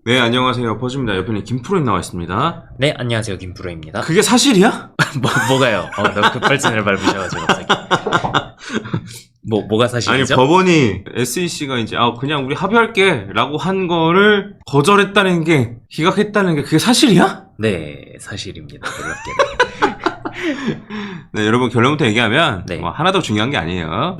네, 안녕하세요. 버즈입니다. 옆에는 김프로님 나와 있습니다. 네, 안녕하세요. 김프로입니다. 그게 사실이야? 뭐가요? 너무 급발진을 밟으셔가지고 갑자기. 뭐가 아니, 사실이죠? 법원이 SEC가 이제, 그냥 우리 합의할게. 라고 한 거를 거절했다는 게, 기각했다는 게 그게 사실이야? 네, 사실입니다. 놀랍게도. 네, 여러분 결론부터 얘기하면, 네. 하나도 중요한 게 아니에요.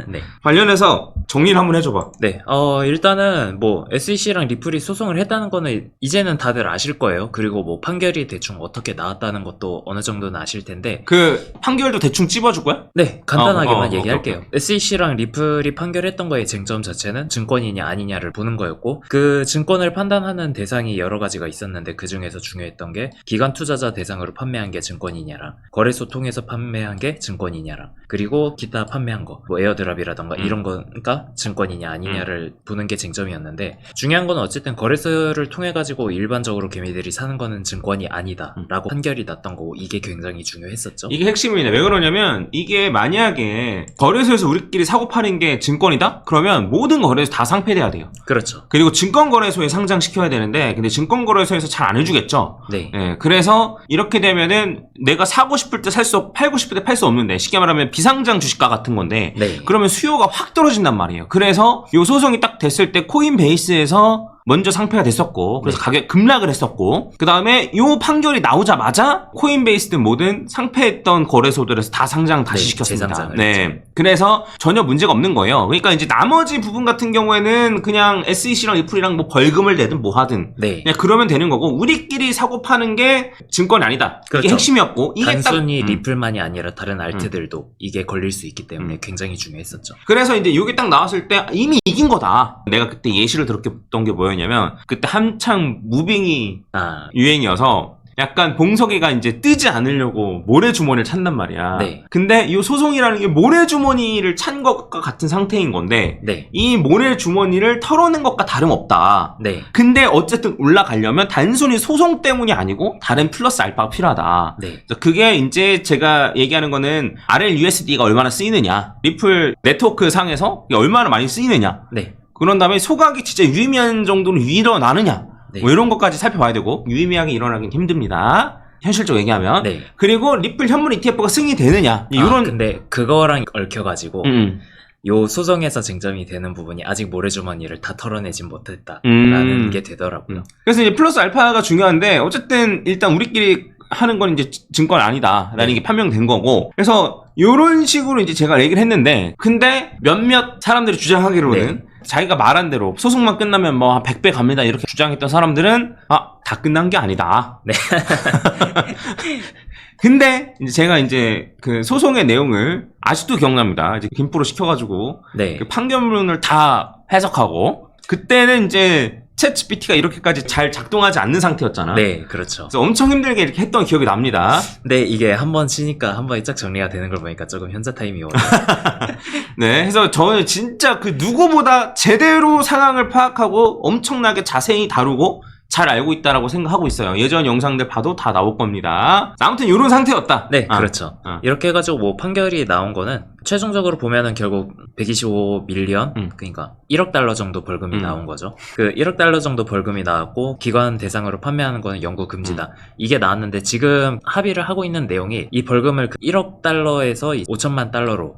네. 관련해서 정리를 한번 해줘봐. 네, 일단은 SEC랑 리플이 소송을 했다는 거는 이제는 다들 아실 거예요. 그리고 판결이 대충 어떻게 나왔다는 것도 어느 정도는 아실 텐데. 그, 판결도 대충 찝어줄 거야? 네, 간단하게만 얘기할게요. 오케이. SEC랑 리플이 판결했던 거의 쟁점 자체는 증권이냐 아니냐를 보는 거였고, 그 증권을 판단하는 대상이 여러 가지가 있었는데 그 중에서 중요했던 게 기관 투자자 대상으로 판매한 게 증권이냐랑 거래소 통해서 판매한 게 증권이냐랑 그리고 기타 판매한 거, 에어드랍이라던가 이런 거가 증권이냐 아니냐를 보는 게 쟁점이었는데, 중요한 건 어쨌든 거래소를 통해 가지고 일반적으로 개미들이 사는 거는 증권이 아니다 라고 판결이 났던 거고, 이게 굉장히 중요했었죠. 이게 핵심입니다. 왜 그러냐면, 이게 만약에 거래소에서 우리끼리 사고 파는 게 증권이다? 그러면 모든 거래소 다 상폐돼야 돼요. 그렇죠. 그리고 증권거래소에 상장시켜야 되는데, 근데 증권거래소에서 잘 안 해주겠죠? 네. 그래서 이렇게 되면은 내가 사고 싶을 때 팔고 싶을 때 팔 수 없는데, 쉽게 말하면 비상장 주식가 같은 건데, 네. 그러면 수요가 확 떨어진단 말이에요. 그래서 요 소송이 딱 됐을 때 코인베이스에서 먼저 상폐가 됐었고, 그래서 네. 가격 급락을 했었고, 그 다음에 요 판결이 나오자마자 코인베이스든 뭐든 상폐했던 거래소들에서 다 상장 다시 네, 시켰습니다. 재상장을 네. 했죠. 그래서 전혀 문제가 없는 거예요. 그러니까 이제 나머지 부분 같은 경우에는 그냥 SEC랑 리플이랑 벌금을 내든 뭐 하든, 네. 그냥 그러면 되는 거고, 우리끼리 사고 파는 게 증권이 아니다. 그렇죠. 이게 핵심이었고, 이게 단순히 딱, 리플만이 아니라 다른 알트들도 이게 걸릴 수 있기 때문에 굉장히 중요했었죠. 그래서 이제 이게 딱 나왔을 때 이미 이긴 거다. 내가 그때 예시를 들었던 게 뭐였냐면, 그때 한창 무빙이 유행이어서 약간 봉석이가 이제 뜨지 않으려고 모래주머니를 찾단 말이야. 네. 근데 이 소송이라는 게 모래주머니를 찬 것과 같은 상태인 건데, 네. 이 모래주머니를 털어낸 것과 다름없다. 네. 근데 어쨌든 올라가려면 단순히 소송 때문이 아니고 다른 플러스 알파가 필요하다. 네. 그래서 그게 이제 제가 얘기하는 거는 RLUSD가 얼마나 쓰이느냐, 리플 네트워크 상에서 이게 얼마나 많이 쓰이느냐, 네. 그런 다음에 소각이 진짜 유의미한 정도로 일어나느냐, 네. 뭐 이런 것까지 살펴봐야 되고, 유의미하게 일어나긴 힘듭니다. 현실적으로 얘기하면. 네. 그리고 리플 현물 ETF가 승인이 되느냐, 이런. 근데 그거랑 얽혀가지고 요 소송에서 쟁점이 되는 부분이 아직 모래주머니를 다 털어내진 못했다라는 게 되더라고요. 그래서 이제 플러스 알파가 중요한데, 어쨌든 일단 우리끼리 하는 건 이제 증권 아니다라는 게 판명된 거고, 그래서 요런 식으로 이제 제가 얘기를 했는데, 근데 몇몇 사람들이 주장하기로는 자기가 말한 대로 소송만 끝나면 뭐 한 100배 갑니다 이렇게 주장했던 사람들은 다 끝난 게 아니다. 네. 근데 이제 제가 이제 그 소송의 내용을 아직도 기억납니다. 이제 김프로 시켜가지고 네. 그 판결문을 다 해석하고, 그때는 이제 챗GPT가 이렇게까지 잘 작동하지 않는 상태였잖아. 네, 그렇죠. 그래서 엄청 힘들게 이렇게 했던 기억이 납니다. 네, 이게 한번 치니까 한 번에 쫙 정리가 되는 걸 보니까 조금 현자 타임이 오네요. 네, 그래서 저는 진짜 그 누구보다 제대로 상황을 파악하고 엄청나게 자세히 다루고 잘 알고 있다라고 생각하고 있어요. 예전 영상들 봐도 다 나올 겁니다. 아무튼 이런 상태였다. 네, 그렇죠. 어. 이렇게 해가지고 판결이 나온 거는 최종적으로 보면은 결국 125밀리언, 그러니까 1억 달러 정도 벌금이 나온 거죠. 그 1억 달러 정도 벌금이 나왔고, 기관 대상으로 판매하는 거는 영구 금지다. 이게 나왔는데, 지금 합의를 하고 있는 내용이 이 벌금을 1억 달러에서 5천만 달러로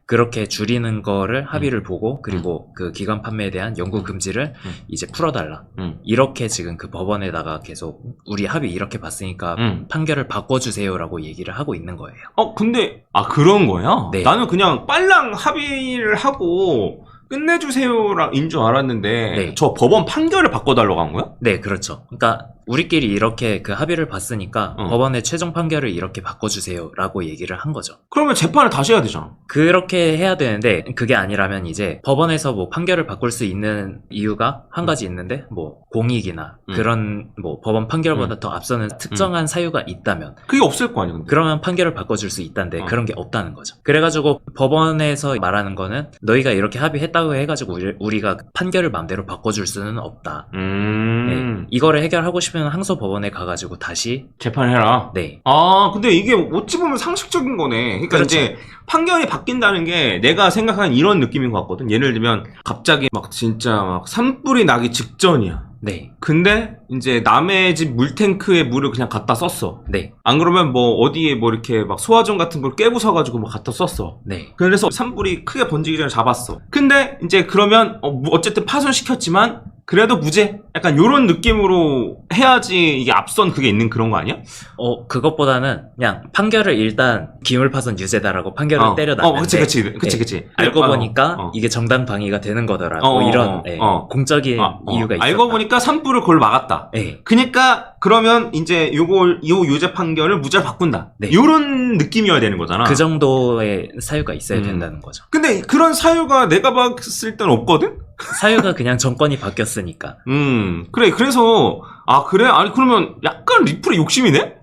그렇게 줄이는 거를 합의를 보고, 그리고 그 기관 판매에 대한 영구 금지를 이제 풀어달라. 이렇게 지금 그 법원에다가 계속 우리 합의 이렇게 봤으니까 판결을 바꿔주세요라고 얘기를 하고 있는 거예요. 근데 그런 거야? 네. 나는 그냥 빨랑 합의를 하고 끝내주세요인 줄 알았는데, 네. 저 법원 판결을 바꿔달라고 한 거야? 네, 그렇죠. 그러니까 우리끼리 이렇게 그 합의를 봤으니까 법원의 최종 판결을 이렇게 바꿔주세요라고 얘기를 한 거죠. 그러면 재판을 다시 해야 되잖아. 그렇게 해야 되는데, 그게 아니라면 이제 법원에서 뭐 판결을 바꿀 수 있는 이유가 한 가지 있는데, 뭐 공익이나 그런 뭐 법원 판결보다 더 앞서는 특정한 사유가 있다면, 그게 없을 거 아니야, 근데. 그러면 판결을 바꿔줄 수 있다는데 그런 게 없다는 거죠. 그래가지고 법원에서 말하는 거는 너희가 이렇게 합의했다고 해가지고 우리가 판결을 마음대로 바꿔줄 수는 없다. 네. 이거를 해결하고 싶으면 항소법원에 가가지고 다시 재판을 해라. 네. 근데 이게 어찌 보면 상식적인 거네. 그러니까 그렇죠. 이제 판결이 바뀐다는 게 내가 생각하는 이런 느낌인 것 같거든. 예를 들면 갑자기 막 진짜 막 산불이 나기 직전이야. 네. 근데 이제 남의 집 물탱크에 물을 그냥 갖다 썼어. 네. 안 그러면 뭐 어디에 뭐 이렇게 막 소화전 같은 걸 깨부숴가지고 뭐 갖다 썼어. 네. 그래서 산불이 크게 번지기 전에 잡았어. 근데 이제 그러면 어쨌든 파손시켰지만 그래도 무죄? 약간 요런 느낌으로 해야지 이게 앞선 그게 있는 그런 거 아니야? 그것보다는 그냥 판결을 일단 기물파손 유죄다라고 판결을 때려놨는데 그치. 알고 보니까 이게 정당 방위가 되는 거더라고. 이런 공적인 이유가 있었다. 알고 보니까 산불을 그걸 막았다. 네. 그니까 그러면 이제 요 유죄 판결을 무죄로 바꾼다. 네. 요런 느낌이어야 되는 거잖아. 그 정도의 사유가 있어야 된다는 거죠. 근데 그런 사유가 내가 봤을 때는 없거든? 사유가 그냥 정권이 바뀌었으니까. 그래. 그래서, 그래? 아니, 그러면 약간 리플의 욕심이네?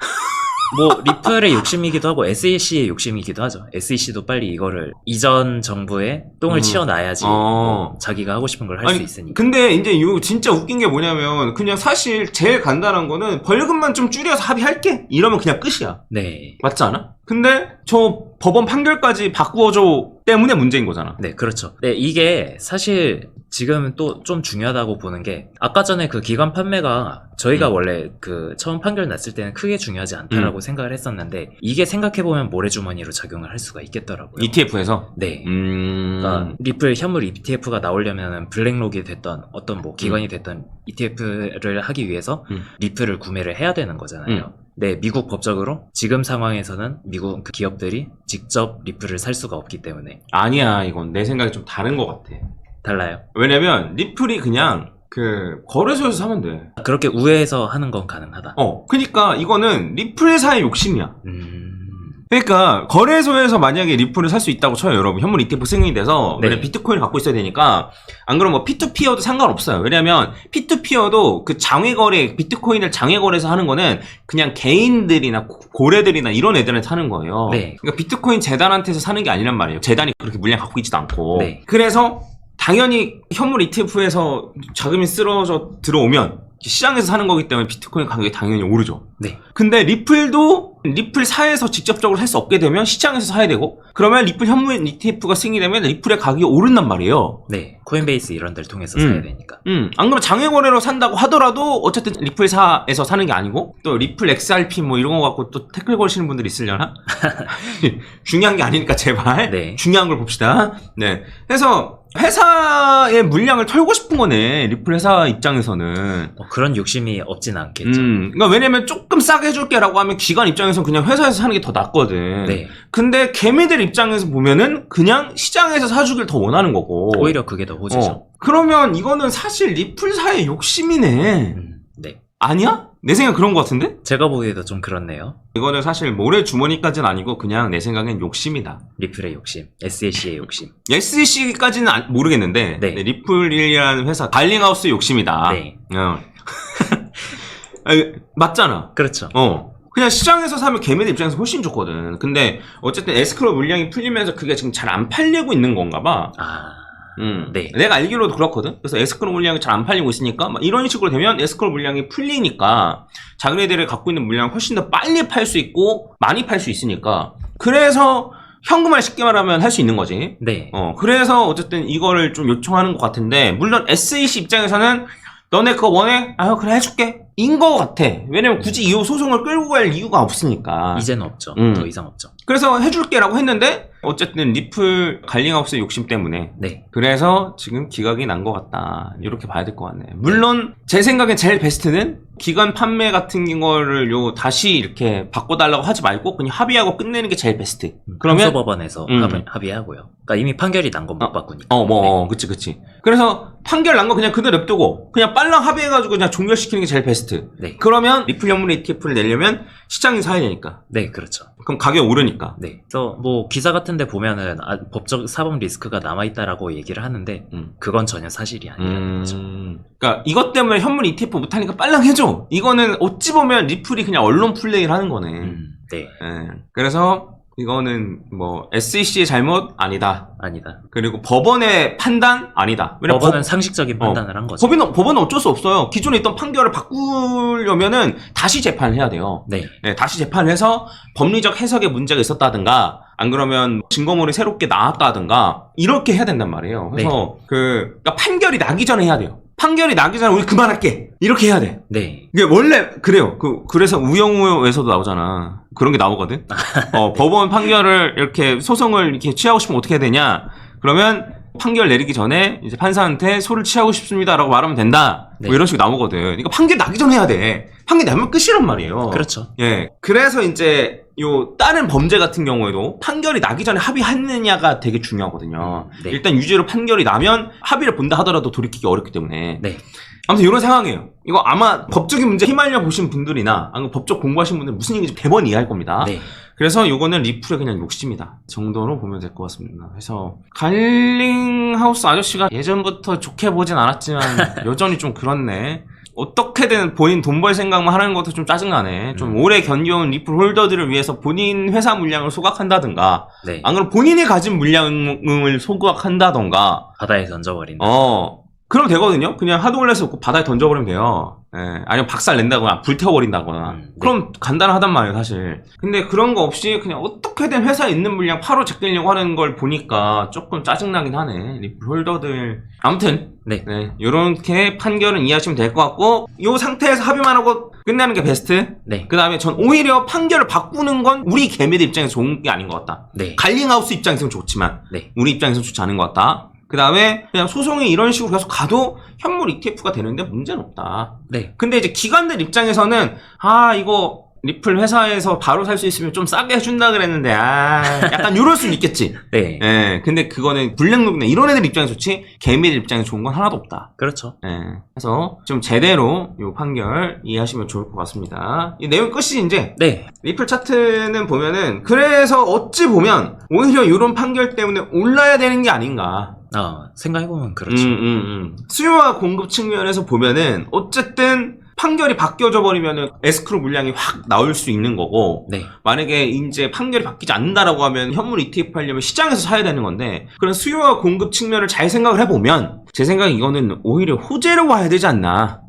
뭐 리플의 욕심이기도 하고 SEC의 욕심이기도 하죠. SEC도 빨리 이거를 이전 정부에 똥을 치워놔야지 뭐 자기가 하고 싶은 걸 할 수 있으니까. 근데 이제 이거 진짜 웃긴 게 뭐냐면 그냥 사실 제일 간단한 거는 벌금만 좀 줄여서 합의할게 이러면 그냥 끝이야. 네. 맞지 않아? 근데 저 법원 판결까지 바꾸어줘 때문에 문제인 거잖아. 네, 그렇죠. 네, 이게 사실 지금 또 좀 중요하다고 보는 게 아까 전에 그 기관 판매가 저희가 원래 그 처음 판결 났을 때는 크게 중요하지 않다라고 생각을 했었는데 이게 생각해보면 모래주머니로 작용을 할 수가 있겠더라고요. ETF에서? 네. 그러니까 리플 현물 ETF가 나오려면 블랙록이 됐던 어떤 뭐 기관이 됐던 ETF를 하기 위해서 리플을 구매를 해야 되는 거잖아요. 네, 미국 법적으로 지금 상황에서는 미국 그 기업들이 직접 리플을 살 수가 없기 때문에. 아니야, 이건 내 생각이 좀 다른 것 같아. 달라요? 왜냐면 리플이 그냥 그 거래소에서 사면 돼. 그렇게 우회해서 하는 건 가능하다. 그러니까 이거는 리플사의 욕심이야. 그러니까 거래소에서 만약에 리플을 살 수 있다고 쳐요, 여러분. 현물 ETF 승인이 돼서 네. 왜냐면 비트코인을 갖고 있어야 되니까. 안 그러면 뭐 P2P여도 상관없어요. 왜냐면 P2P여도 그 장외거래, 비트코인을 장외거래에서 하는 거는 그냥 개인들이나 고래들이나 이런 애들한테 사는 거예요. 네. 그러니까 비트코인 재단한테서 사는 게 아니란 말이에요. 재단이 그렇게 물량 갖고 있지도 않고. 네. 그래서 당연히 현물 ETF에서 자금이 쓸어져 들어오면 시장에서 사는 거기 때문에 비트코인 가격이 당연히 오르죠. 네. 근데 리플도 리플사에서 직접적으로 살 수 없게 되면 시장에서 사야 되고 그러면 리플 현물 ETF가 승인이 되면 리플의 가격이 오른단 말이에요. 네. 코인베이스 이런 데를 통해서 사야 되니까. 안 그러면 장외거래로 산다고 하더라도 어쨌든 리플사에서 사는 게 아니고 또 리플 XRP 뭐 이런 거 갖고 또 태클 걸시는 분들이 있으려나? 중요한 게 아니니까 제발 네. 중요한 걸 봅시다. 네. 그래서 회사의 물량을 털고 싶은 거네. 리플 회사 입장에서는. 그런 욕심이 없진 않겠죠. 그러니까 왜냐면 조금 싸게 해줄게라고 하면 기관 입장에서는 그냥 회사에서 사는 게 더 낫거든. 네. 근데 개미들 입장에서 보면은 그냥 시장에서 사주길 더 원하는 거고. 오히려 그게 더 호재죠. 그러면 이거는 사실 리플사의 욕심이네. 네. 아니야? 내 생각 그런 것 같은데? 제가 보기에도 좀 그렇네요. 이거는 사실 모래 주머니까지는 아니고 그냥 내 생각엔 욕심이다. 리플의 욕심, SEC의 욕심. SEC까지는 네. 모르겠는데 네, 리플이라는 회사 발링하우스의 욕심이다. 네. 아니, 맞잖아. 그렇죠. 그냥 시장에서 사면 개미들 입장에서 훨씬 좋거든. 근데 어쨌든 에스크로 물량이 풀리면서 그게 지금 잘 안 팔리고 있는 건가 봐. 네. 내가 알기로도 그렇거든. 그래서 에스크로 물량이 잘 안 팔리고 있으니까 막 이런 식으로 되면 에스크로 물량이 풀리니까 자기네들이 갖고 있는 물량을 훨씬 더 빨리 팔 수 있고 많이 팔 수 있으니까 그래서 현금화 쉽게 말하면 할 수 있는 거지. 네. 그래서 어쨌든 이거를 좀 요청하는 것 같은데 물론 SEC 입장에서는 너네 그거 원해? 그래 해줄게 인 거 같아. 왜냐면 굳이 이 소송을 끌고 갈 이유가 없으니까. 이제는 없죠. 더 이상 없죠. 그래서 해줄게라고 했는데 어쨌든 리플 갈링하우스의 욕심 때문에 네. 그래서 지금 기각이 난 것 같다. 이렇게 봐야 될 것 같네. 물론 제 생각엔 제일 베스트는 기관 판매 같은 거를 다시 이렇게 바꿔달라고 하지 말고 그냥 합의하고 끝내는 게 제일 베스트. 그러면 항소법원에서 합의하고요. 그러니까 이미 판결이 난 건 못 바꾸니까. 그치. 그래서 판결 난 거 그냥 그대로 냅두고 그냥 빨랑 합의해가지고 그냥 종결시키는 게 제일 베스트. 네. 그러면 리플 현물 ETF를 내려면 시장이 사야 되니까. 네, 그렇죠. 그럼 가격이 오르니까. 네. 그래서 뭐 기사 같은데 보면은 법적 사법 리스크가 남아있다라고 얘기를 하는데 그건 전혀 사실이 아니라는 거죠. 그러니까 이것 때문에 현물 ETF 못하니까 빨랑 해줘. 이거는 어찌 보면 리플이 그냥 언론 플레이를 하는 거네. 네. 그래서 이거는 뭐 SEC의 잘못 아니다. 아니다. 그리고 법원의 판단 아니다. 법원은 상식적인 판단을 한 거죠. 법원은 어쩔 수 없어요. 기존에 있던 판결을 바꾸려면은 다시 재판을 해야 돼요. 네. 다시 재판을 해서 법리적 해석에 문제가 있었다든가 안 그러면 증거물이 새롭게 나왔다든가 이렇게 해야 된단 말이에요. 그래서 그러니까 판결이 나기 전에 해야 돼요. 판결이 나기 전에 우리 그만할게. 이렇게 해야 돼. 네. 이게 원래 그래요. 그래서 우영우에서도 나오잖아. 그런 게 나오거든. 법원 판결을 이렇게 소송을 이렇게 취하고 싶으면 어떻게 해야 되냐? 그러면 판결 내리기 전에 이제 판사한테 소를 취하고 싶습니다라고 말하면 된다. 네. 뭐 이런 식으로 나오거든. 그러니까 판결 나기 전에 해야 돼. 판결 나면 끝이란 말이에요. 그렇죠. 예. 그래서 이제 요 다른 범죄 같은 경우에도 판결이 나기 전에 합의했느냐가 되게 중요하거든요. 네. 일단 유죄로 판결이 나면 합의를 본다 하더라도 돌이키기 어렵기 때문에. 네. 아무튼 이런 상황이에요. 이거 아마 법적인 문제 휘말려 보신 분들이나 아니면 법적 공부하신 분들 무슨 얘기인지 대번 이해할 겁니다. 네. 그래서 요거는 리플의 그냥 욕심이다 정도로 보면 될 것 같습니다. 그래서 갈링하우스 아저씨가 예전부터 좋게 보진 않았지만 여전히 좀 그렇네. 어떻게든 본인 돈 벌 생각만 하는 것도 좀 짜증나네. 좀 오래 견뎌온 리플 홀더들을 위해서 본인 회사 물량을 소각한다든가, 네. 안 그러면 본인이 가진 물량을 소각한다던가, 바다에 던져버린다. 그럼 되거든요. 그냥 하드월렛을 바다에 던져버리면 돼요. 예, 아니면 박살 낸다거나 불태워버린다거나. 네. 그럼 간단하단 말이에요, 사실. 근데 그런 거 없이 그냥 어떻게든 회사에 있는 물량 바로 제끼려고 하는 걸 보니까 조금 짜증나긴 하네. 리플 홀더들. 아무튼 네. 요렇게 판결은 이해하시면 될 것 같고, 요 상태에서 합의만 하고 끝내는 게 베스트. 네. 그 다음에 전 오히려 판결을 바꾸는 건 우리 개미들 입장에서 좋은 게 아닌 것 같다. 네. 갈링하우스 입장에서는 좋지만 네. 우리 입장에서는 좋지 않은 것 같다. 그 다음에 그냥 소송이 이런 식으로 계속 가도 현물 ETF가 되는데 문제는 없다. 네. 근데 이제 기관들 입장에서는 이거 리플 회사에서 바로 살 수 있으면 좀 싸게 해준다 그랬는데 약간 이럴 수는 있겠지. 네. 예, 근데 그거는 불량록이나 이런 애들 입장에 좋지 개미들 입장에 좋은 건 하나도 없다. 그렇죠. 예, 그래서 좀 제대로 요 판결 이해하시면 좋을 것 같습니다. 이 내용 끝이 이제 네. 리플 차트는 보면은 그래서 어찌 보면 오히려 이런 판결 때문에 올라야 되는 게 아닌가. 생각해보면 그렇죠. 수요와 공급 측면에서 보면은 어쨌든 판결이 바뀌어져 버리면은 에스크로 물량이 확 나올 수 있는 거고, 네. 만약에 이제 판결이 바뀌지 않는다라고 하면 현물 ETF 하려면 시장에서 사야 되는 건데, 그런 수요와 공급 측면을 잘 생각을 해보면 제 생각에 이거는 오히려 호재로 와야 되지 않나.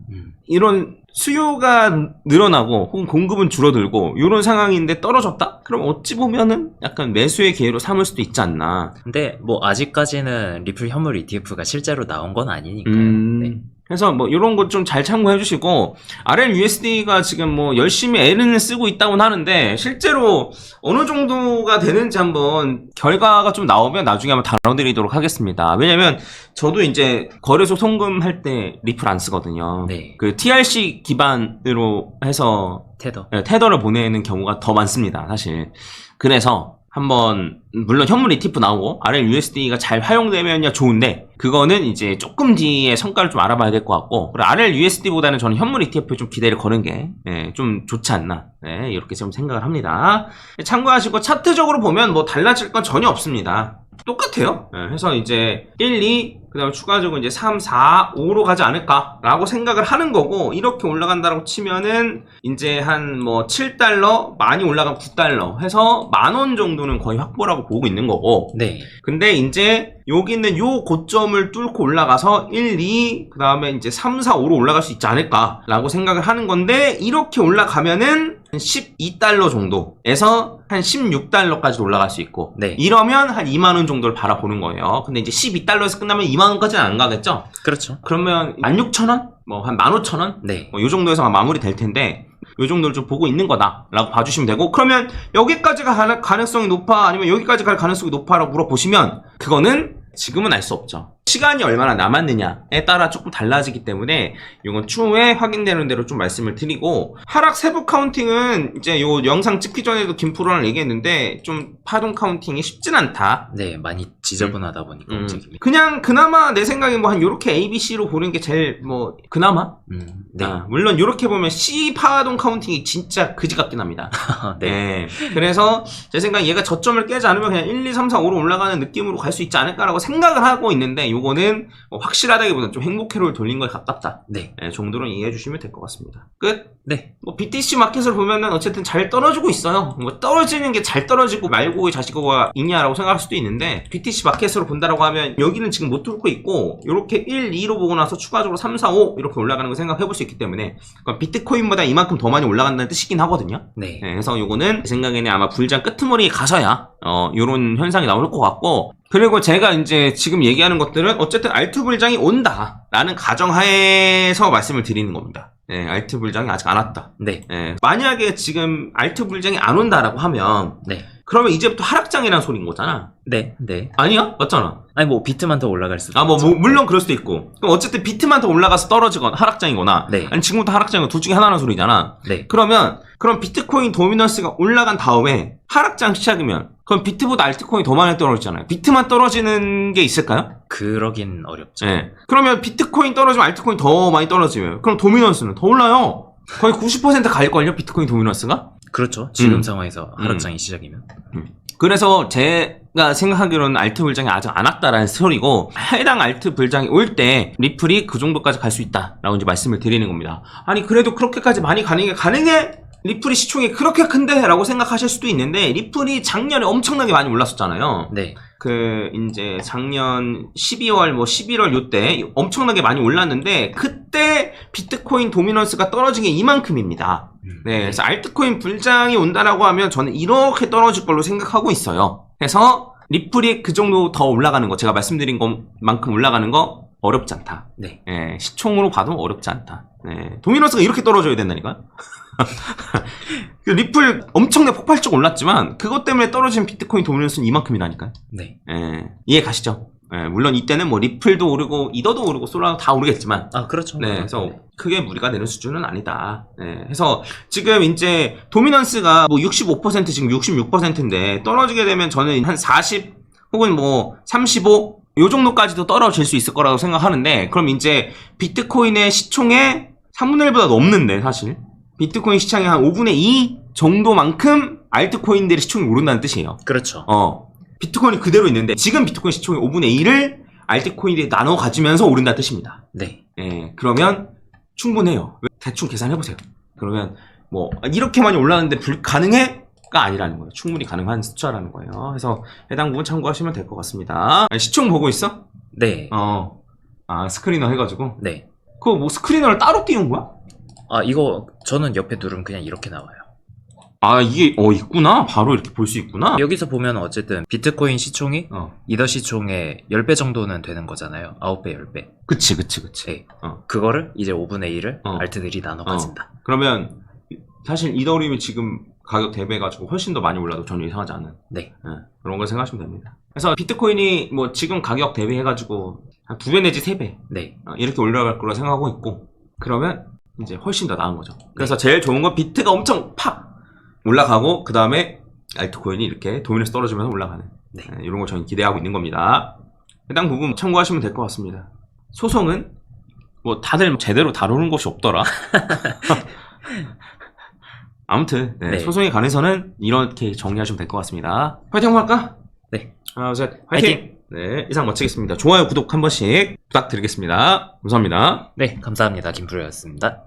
이런 수요가 늘어나고 혹은 공급은 줄어들고 이런 상황인데 떨어졌다? 그럼 어찌 보면은 약간 매수의 기회로 삼을 수도 있지 않나. 근데 뭐 아직까지는 리플 현물 ETF가 실제로 나온 건 아니니까요. 네. 그래서 뭐 이런 것 좀 잘 참고해 주시고, RLUSD가 지금 뭐 열심히 애는 쓰고 있다고는 하는데 실제로 어느 정도가 되는지 한번 결과가 좀 나오면 나중에 한번 다뤄드리도록 하겠습니다. 왜냐면 저도 이제 거래소 송금할 때 리플 안 쓰거든요. 네. 그 TRC 기반으로 해서 테더를 보내는 경우가 더 많습니다, 사실. 그래서 한번 물론 현물 ETF 나오고 RLUSD가 잘 활용되면야 좋은데, 그거는 이제 조금 뒤에 성과를 좀 알아봐야 될 것 같고, 그리고 RLUSD보다는 저는 현물 ETF에 좀 기대를 거는 게 좀 좋지 않나, 이렇게 좀 생각을 합니다. 참고하시고 차트적으로 보면 뭐 달라질 건 전혀 없습니다. 똑같아요. 그래서 이제 1, 2, 그 다음에 추가적으로 이제 3, 4, 5로 가지 않을까라고 생각을 하는 거고, 이렇게 올라간다고 치면은 이제 한 뭐 7달러, 많이 올라가면 9달러 해서 10,000원 정도는 거의 확보라고 보고 있는 거고. 네. 근데 이제 여기 있는 요 고점을 뚫고 올라가서 1, 2, 그 다음에 이제 3, 4, 5로 올라갈 수 있지 않을까라고 생각을 하는 건데, 이렇게 올라가면은 한 12달러 정도에서 한 16달러까지 올라갈 수 있고, 네. 이러면 한 2만원 정도를 바라보는 거예요. 근데 이제 12달러에서 끝나면 2만원까지는 안 가겠죠? 그렇죠. 그러면 16,000원? 뭐 한 15,000원? 네. 뭐 요 정도에서 마무리 될 텐데, 요 정도를 좀 보고 있는 거다라고 봐주시면 되고, 그러면 여기까지가 갈 가능성이 높아 아니면 여기까지 갈 가능성이 높아라고 물어보시면 그거는 지금은 알 수 없죠. 시간이 얼마나 남았느냐에 따라 조금 달라지기 때문에 이건 추후에 확인되는 대로 좀 말씀을 드리고, 하락 세부 카운팅은 이제 요 영상 찍기 전에도 김프로랑 얘기했는데 좀 파동 카운팅이 쉽진 않다. 네, 많이 지저분하다 보니까 움직임이. 그냥 그나마 내 생각에 뭐 한 요렇게 ABC로 보는 게 제일 뭐 그나마? 네. 물론 요렇게 보면 C 파동 카운팅이 진짜 그지 같긴 합니다. 네. 그래서 제 생각에 얘가 저점을 깨지 않으면 그냥 1, 2, 3, 4, 5로 올라가는 느낌으로 갈 수 있지 않을까라고 생각을 하고 있는데, 요거는 뭐 확실하다기보다는 좀 행복회로를 돌린 거에 가깝다. 네. 정도로 이해해 주시면 될 것 같습니다. 끝? 네. 뭐 BTC 마켓을 보면은 어쨌든 잘 떨어지고 있어요. 뭐 떨어지는 게 잘 떨어지고 말고의 자식어가 있냐라고 생각할 수도 있는데, BTC OTC 마켓으로 본다라고 하면 여기는 지금 못 뚫고 있고 이렇게 1, 2로 보고 나서 추가적으로 3, 4, 5 이렇게 올라가는 거 생각해 볼 수 있기 때문에 그러니까 비트코인보다 이만큼 더 많이 올라간다는 뜻이긴 하거든요. 네. 그래서 요거는 제 생각에는 아마 불장 끄트머리에 가서야 요런 현상이 나올 것 같고, 그리고 제가 이제 지금 얘기하는 것들은 어쨌든 알트 불장이 온다라는 가정하에서 말씀을 드리는 겁니다. 알트 불장이 아직 안 왔다. 네. 만약에 지금 알트 불장이 안 온다라고 하면 네. 그러면 이제부터 하락장이라는 소리인 거잖아. 네. 네. 아니야? 맞잖아. 아니 뭐 비트만 더 올라갈 수도 뭐 있죠. 물론 그럴 수도 있고. 그럼 어쨌든 비트만 더 올라가서 떨어지거나 하락장이거나 네. 아니 지금부터 하락장이거나 둘 중에 하나라는 소리잖아. 네. 그럼 비트코인 도미넌스가 올라간 다음에 하락장 시작이면 그럼 비트보다 알트코인이 더 많이 떨어지잖아요. 비트만 떨어지는 게 있을까요? 그러긴 어렵죠. 그러면 비트코인 떨어지면 알트코인 더 많이 떨어지면 그럼 도미넌스는 더 올라요. 거의 90% 갈걸요? 비트코인 도미넌스가? 그렇죠. 지금 상황에서 하락장이 시작이면. 그래서 제가 생각하기로는 알트 불장이 아직 안 왔다라는 소리고, 해당 알트 불장이 올 때 리플이 그 정도까지 갈 수 있다라고 이제 말씀을 드리는 겁니다. 아니 그래도 그렇게까지 많이 가능해? 리플이 시총이 그렇게 큰데? 라고 생각하실 수도 있는데, 리플이 작년에 엄청나게 많이 올랐었잖아요. 네. 이제 작년 12월, 11월 요때 엄청나게 많이 올랐는데, 그때 비트코인 도미넌스가 떨어진 게 이만큼입니다. 그래서 알트코인 불장이 온다라고 하면 저는 이렇게 떨어질 걸로 생각하고 있어요. 그래서 리플이 그 정도 더 올라가는 거, 제가 말씀드린 것만큼 올라가는 거 어렵지 않다. 네. 시총으로 봐도 어렵지 않다. 도미넌스가 이렇게 떨어져야 된다니까요. 리플 엄청나게 폭발적 올랐지만 그것 때문에 떨어진 비트코인 도미넌스는 이만큼이라니까요. 네. 이해 가시죠? 물론 이때는 리플도 오르고 이더도 오르고 솔라도 다 오르겠지만, 그렇죠. 그래서 크게 무리가 되는 수준은 아니다. 그래서 지금 이제 도미넌스가 65% 지금 66%인데 떨어지게 되면 저는 한 40 혹은 35 요 정도까지도 떨어질 수 있을 거라고 생각하는데, 그럼 이제 비트코인의 시총의 3분의 1보다 넘는데, 사실 비트코인 시장의 한 5분의 2 정도만큼 알트코인들의 시총이 오른다는 뜻이에요. 그렇죠. 비트코인이 그대로 있는데 지금 비트코인 시총의 5분의 1을 알트코인에 나눠 가지면서 오른다는 뜻입니다. 네. 그러면 충분해요. 대충 계산해보세요. 그러면 이렇게 많이 올랐는데 가능해?가 아니라는 거예요. 충분히 가능한 숫자라는 거예요. 그래서 해당 부분 참고하시면 될 것 같습니다. 시총 보고 있어? 네. 스크리너 해가지고? 네. 그거 스크리너를 따로 띄운 거야? 이거 저는 옆에 누르면 그냥 이렇게 나와요. 이게 있구나. 바로 이렇게 볼 수 있구나. 여기서 보면 어쨌든 비트코인 시총이 이더 시총의 10배 정도는 되는 거잖아요. 9배, 10배. 그치. 네. 그거를 이제 5분의 1을 알트들이 나눠 가진다. 그러면 사실 이더리움이 지금 가격 대비해가지고 훨씬 더 많이 올라도 전혀 이상하지 않은. 네. 그런 걸 생각하시면 됩니다. 그래서 비트코인이 지금 가격 대비해가지고 한 2배 내지 3배. 네. 이렇게 올라갈 거라 생각하고 있고, 그러면 이제 훨씬 더 나은 거죠. 그래서 제일 좋은 건 비트가 엄청 팍 올라가고 그 다음에 알트코인이 이렇게 도미넌스 떨어지면서 올라가는, 이런 걸 저는 기대하고 있는 겁니다. 해당 부분 참고하시면 될 것 같습니다. 소송은 다들 제대로 다루는 것이 없더라. 아무튼 소송에 관해서는 이렇게 정리하시면 될 것 같습니다. 파이팅 한번 할까? 네. 하나, 둘, 셋, 파이팅! 이상 마치겠습니다. 좋아요, 구독 한 번씩 부탁드리겠습니다. 감사합니다. 네, 감사합니다. 김프로였습니다.